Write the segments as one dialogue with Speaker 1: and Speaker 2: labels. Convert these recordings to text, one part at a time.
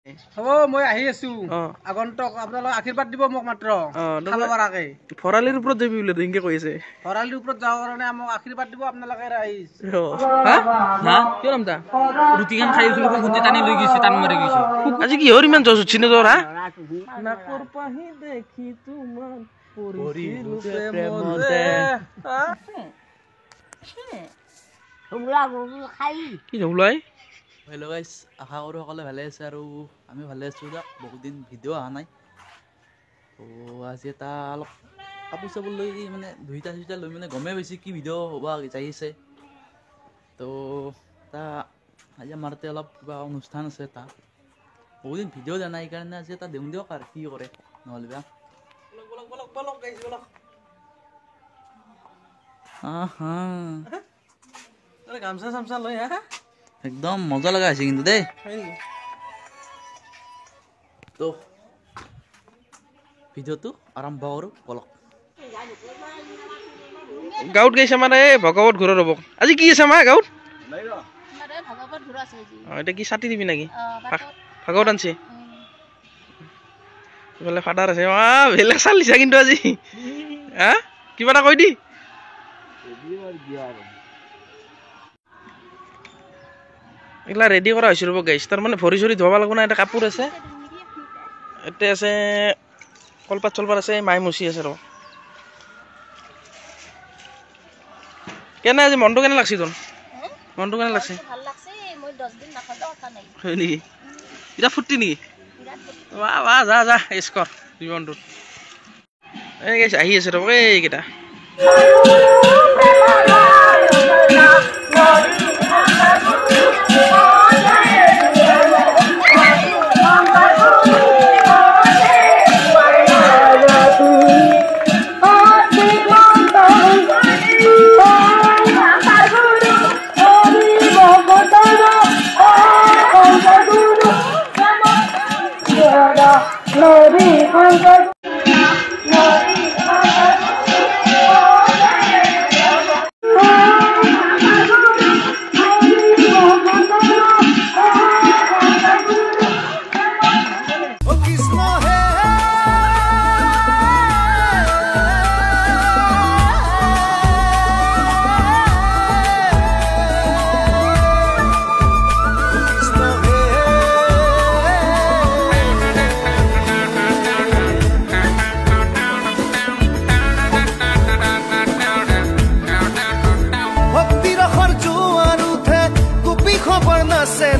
Speaker 1: হ'ব মই আহি আছো আগন্তুক আপোনালোক আশীৰ্বাদ দিব মোক মাত্ৰ খাব পৰাকে
Speaker 2: ভৰালিৰ ওপৰত যাবি বোলে দিনকে কৈ আছে
Speaker 1: ভৰালিৰ ওপৰত যাবৰ কাৰণে মোক আশীৰ্বাদ দিব আপোনালোকে ৰাইজ
Speaker 2: হা কি নাম তা
Speaker 3: ৰুটিখান খাই আছিলো গুঞ্জি টানি লৈ গৈছে টান মাৰি গৈছে
Speaker 2: আজি কি হৰ ইমান জজ উঠিনে তোৰ হা নাকৰ পাহি দেখি তোমাৰ পৰিছিলো প্ৰেমতে
Speaker 4: হুমলা গুগল খাই
Speaker 2: কি হুমলাই
Speaker 3: হেল্ল' গাইছ আশা কৰোঁ সকলোৱে ভালে আছে আৰু আমি ভালে আছোঁ দিয়ক বহুত দিন ভিডিঅ' অহা নাই তো আজি এটা অলপ কাপোৰ চাপোৰ লৈ মানে দুইটা চুইটা লৈ মানে গমেই পাইছে কি ভিডিঅ' হ'ব যাই আছে তো এটা আজি আমাৰ তাতে অলপ কিবা অনুষ্ঠান আছে এটা বহুত দিন ভিডিঅ' দিয়া নাই সেইকাৰণে আজি এটা দিওঁ দিয়ক আৰু কি কৰে নহ'লে বেয়া
Speaker 2: গামছা চামছা লৈ হা
Speaker 3: একদম মজা লগা হৈছে কিন্তু দেই তো ভিডিঅ'টো আৰম্ভ কৰোঁ বলক
Speaker 2: গাঁৱত গৈছে মানে ভগৱত ঘূৰা ৰ'ব আজি কি আছে আমাৰ গাঁৱত এতিয়া কি ছাতি দিবি নেকি ভাগৱত আনছে এইফালে ফাদাৰ আছে বেলেগ চাল দিছা কিন্তু আজি হা কিবা এটা কৈ দি এইগিলা ৰেডি কৰা হৈছে ৰ'ব গাইছ তাৰমানে ভৰি চৰি ধুৱাব লাগিব না এটা কাপোৰ আছে ইয়াতে আছে কলপাত চলপাত আছে মাই মুচি আছে ৰ'ব কেনে আজি মনটো কেনে লাগছি তোৰ মনটো কেনে লাগছে হয় নেকি এতিয়া ফুৰ্তি নেকি যা যা এচ কৰ জীৱনটোত এই গাইছ আহি আছে ৰ'ব এইকেইটা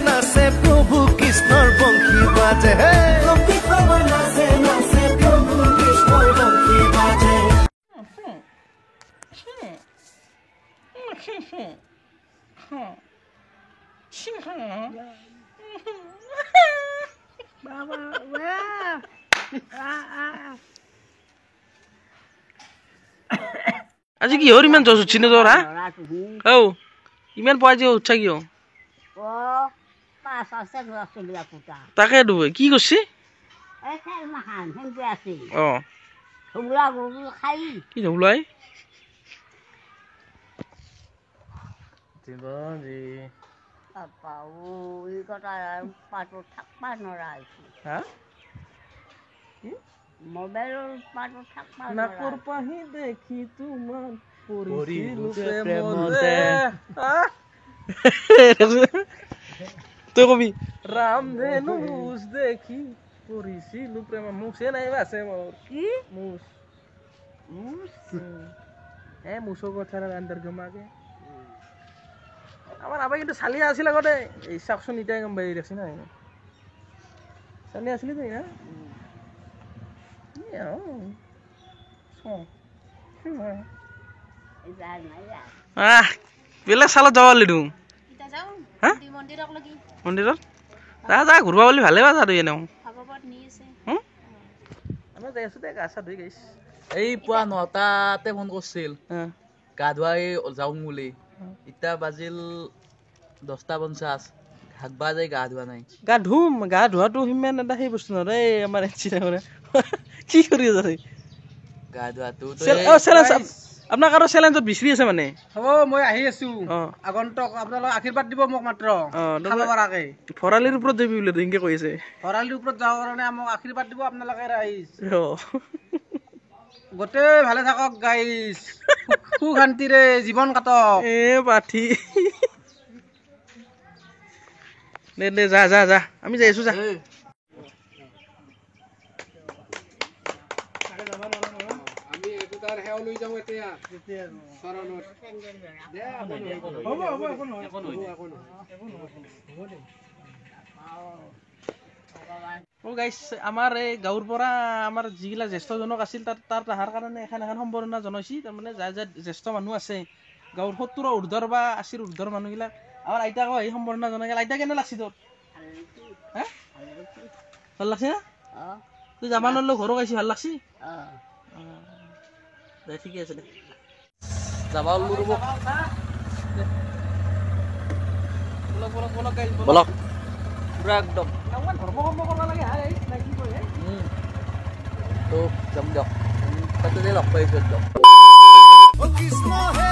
Speaker 5: নাচে প্ৰভু কৃষ্ণৰ বংশী বাজে নাচে নাচে প্ৰভু কৃষ্ণৰ বংশী বাজে
Speaker 2: আজি কি হৰ ইমান জজ উঠিনে তোৰ হা ঔ ইমান পোৱা যে উঠা কিয় তাকে দুবই কি কৰছি কি হুমলাই নাকৰ পাহি দেখি তোমাৰ পৰিছিলো প্ৰেমতে তই কবি ৰামধেনু মুচ দেখি পৰিছিলো প্ৰেম মুচে নাই আছে মোৰ কি মুচ মুচৰ কথা আন্দাৰ গমাকে আমাৰ আবাই কিন্তু চালিয়া আছিল আগতে এই চাকচোন ইটাই গম পাই দেখছি না চালিয়া আছিলি তই না বেলেগ চালত যাব পাৰলি তুম মন্দিৰত যা যা ঘূৰবা বুলি ভালে পা আৰু এনেও আমি যাই আছো দে গা চা ধুই গাইছ
Speaker 3: এই পুৱা 9টাতে ফোন কৰিছিল গা ধুৱাই যাওঁ বুলি এতিয়া বাজিল 10:50 হাগবা যায় গা ধোৱা নাই
Speaker 2: গা ধুম গা ধোৱাটো সিমান এটা সেই বস্তু নহয় এই আমাৰ কি কৰি আছে
Speaker 3: গা ধোৱাটো
Speaker 2: আপোনাক আৰু চেলেঞ্জত বিচাৰি আছে মানে
Speaker 1: হ'ব মই আহি আছো
Speaker 2: অঁ
Speaker 1: আগন্তুক আপোনালোকে আশীৰ্বাদ দিব মোক মাত্ৰ
Speaker 2: অঁ
Speaker 1: খাব পৰাকে
Speaker 2: ভৰালিৰ ওপৰত যাবি বোলে তেনেকে কৈ আছে
Speaker 1: ভৰালিৰ ওপৰত যাবৰ কাৰণে মোক আশীৰ্বাদ দিব আপোনালোকে ৰাইজ
Speaker 2: অঁ
Speaker 1: গোটেই ভালে থাকক গাইজ সুখ শান্তিৰে জীৱন কাটক
Speaker 2: এ পাঠি দে দে যা যা যা আমি যাই আছো যা আমাৰ এই গাঁৱৰ পৰা আমাৰ যিগিলা জ্যেষ্ঠজনক আছিল তাৰ তাহাৰ কাৰণে এখন সম্বৰ্ধনা জনাইছি তাৰমানে যাৰ যাৰ জ্যেষ্ঠ মানুহ আছে গাঁৱৰ 70 ঊৰ্ধৰ বা 80 ঊৰ্ধৰ মানুহবিলাক আমাৰ আইতাকো আহি সম্বৰ্ধনা জনাই গেল আইতা কেনে লাগছি তোৰ হা ভাল লাগছে না তুই জামানৰ লগ ঘৰক আইছি ভাল লাগছি দে ঠিকে আছে দে যাবা ওলো ৰব বলক পুৰা একদম
Speaker 3: তো যাম দিয়ক তাতে লগ পাইছোঁ একদম
Speaker 5: ও কৃষ্ণ হে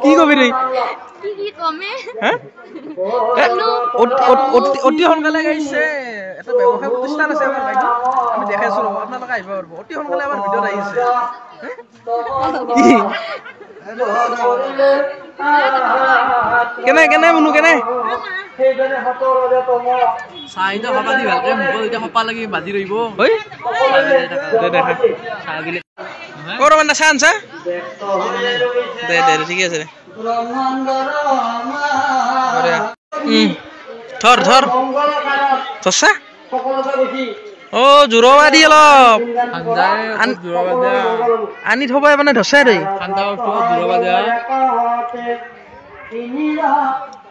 Speaker 2: কি কবি ৰে অতি সোনকালে গাইছে এটা ব্যৱসায় প্ৰতিষ্ঠান আছে আমাৰ বাইদেউ আমি দেখাইছো ৰ'ব আপোনালোকে আহিব পাৰিব অতি সোনকালে আমাৰ ভিডিঅ'ত আহিছে কেনে কেনে মনু কেনে
Speaker 3: চাহিদা খাবা দি ভালকে মুখ এতিয়া খপা লাগি বাজি ৰহিব
Speaker 2: ঐ দে দেখা কৰ মানে চান চা দে দে ঠিকে আছে দে ধৰ ধৰ ধৰছা অ জোৰবা দি অলপ আনি থব মানে ধৰছা দেই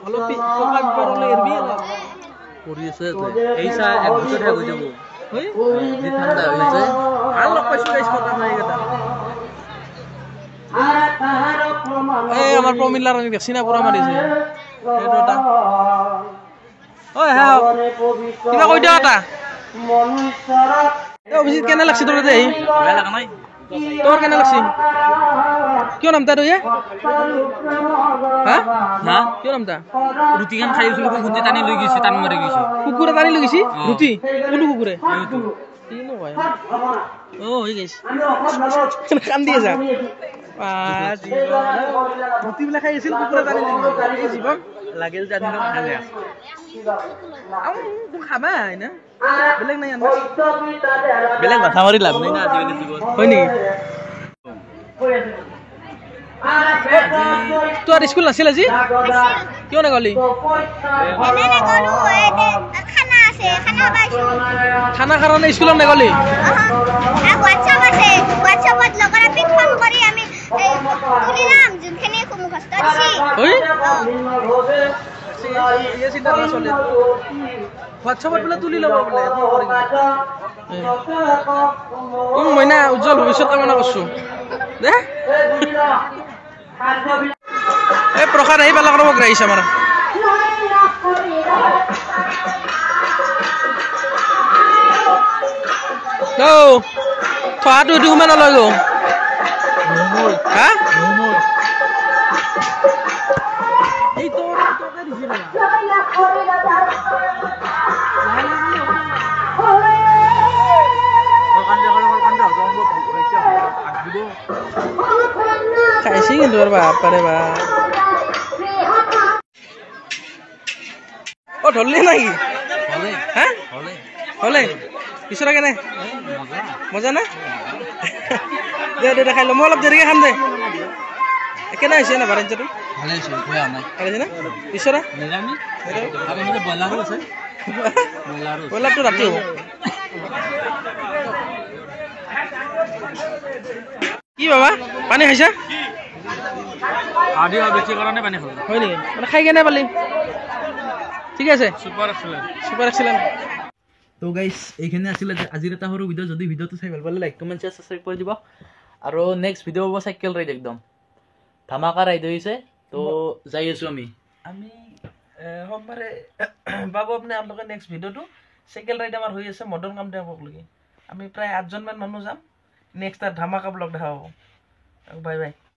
Speaker 2: অলপ
Speaker 3: কৰি আছে এই চা এক বছৰ হৈ যাব যি ঠাণ্ডা হৈছে
Speaker 2: ভাল লগ পাইছো গাইছ কথা নাই এটা এই আমাৰ প্ৰমিলাৰ আমি ভেকচিনা পুৰা মাৰিছে সেইটো এটা ঐ হা কিবা কৈ দিয়া এটা অভিজিত কেনে লাগছি তোৰ তাতে
Speaker 3: বেয়া লগা নাই
Speaker 2: তোৰ কেনে লাগছি কিয় নাম তা তই হা
Speaker 3: হা
Speaker 2: কিয় নাম তা
Speaker 3: ৰুটি খান খাই আছিলো কুকুৰে টানি লৈ গৈছে টান মাৰি গৈছে
Speaker 2: কুকুৰে টানি লৈ গৈছি ৰুটি কোনটো কুকুৰে কিনো কয় অ হৈ গৈছে কান্দি আছা ৰুটি বিলাক খাই আছিল কুকুৰে টানি লৈ গৈছে এই জীৱন
Speaker 3: লাগিল জানি খালে
Speaker 2: খাবা না বেলেগ নাই আনা
Speaker 3: বেলেগ মাথা মাৰি লাভ নাই না আজিকালি জীৱন
Speaker 2: হয় নেকি তোৰ স্কুল নাছিল আজি কিয় নগলি খানা কাৰণে স্কুলত নগলি হোৱাটছআপত বোলে তুলি ল'ব বোলে মইনা উজ্জ্বল ভৱিষ্যত কামনা কৰিছো দে এই প্ৰসাদ আহি পালা কৰিব আহিছে আমাৰ থোৱাটো এইটো সোমাই নলয় গো হা খাইছি কিন্তু আৰু বাপাৰে বা অ ধৰলি নেকি হা হলে পিছৰা কেনে মজা না দে দে খাই ল মই অলপ দেৰিকে খাম দে কেনে হৈছে না বাৰেঞ্চাটো
Speaker 3: ভালে হৈছে বেয়া নাই
Speaker 2: আছে না পিছৰা
Speaker 3: নিৰামি আৰু মানে বলাৰো আছে
Speaker 2: বলাৰটো ৰাতি হ'ব কি বাবা পানী খাইছা
Speaker 3: আদি বেছি কাৰণে পানী খালো
Speaker 2: হয় নেকি মানে খাই কেনে পালি ঠিক আছে
Speaker 3: সুপাৰ এক্সেলেন্ট
Speaker 2: সুপাৰ এক্সেলেন্ট
Speaker 3: তো গাইস এইখানে আছিল আজিৰ এটা সৰু ভিডিঅ' যদি ভিডিঅ'টো চাই ভাল পালে লাইক কমেন্ট শেয়াৰ সাবস্ক্ৰাইব কৰি দিব আৰু নেক্সট ভিডিঅ' হ'ব চাইকেল ৰাইড একদম ধামাকা ৰাইড হৈছে তো যাই আছোঁ আমি
Speaker 2: সোমবাৰে পাব আপুনি আপোনালোকে নেক্সট ভিডিঅ'টো চাইকেল ৰাইড আমাৰ হৈ আছে মদন কামদেৱক লৈকে আমি প্ৰায় 8জনমান মানুহ যাম নেক্সট তাৰ ধামাকা ব্লগ দেখা পাব বাই বাই